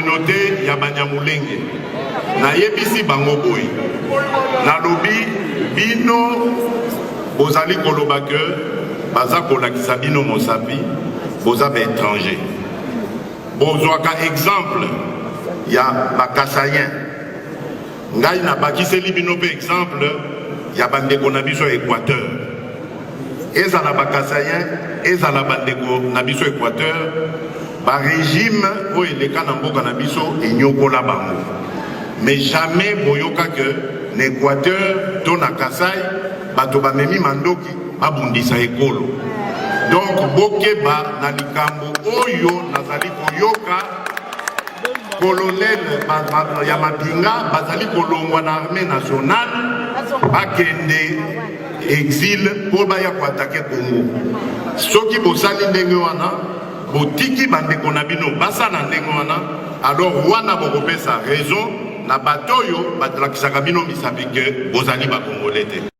communauté ya Banyamulenge na yebisi bango boy na lobi bino bozali koloba ke baza kolakisa bino mosapi boza ba étranger bozwaka exemple ya bakasayen ngai na bakiseli bino pe exemple ya bandeko na biso Équateur ezala bakasayen ezala bandeko na biso Équateur ba régime o eleka na mboka na biso enyokola bango mais jamais boyoka que n'Équateur to na Kasai bato bamemi mandoki babundisa ekolo donc bokeba na likambo oyo nazali koyoka colonel ya mapinga bazali kolongwa na armée nationale bakende exil pour baya koatake Congo soki bosali ndenge wana botiki bandeko na bino basala ndenge wana alors wana bokopesa raison na batoyo batalakisaka bino misapi ke bozali bakongolais te.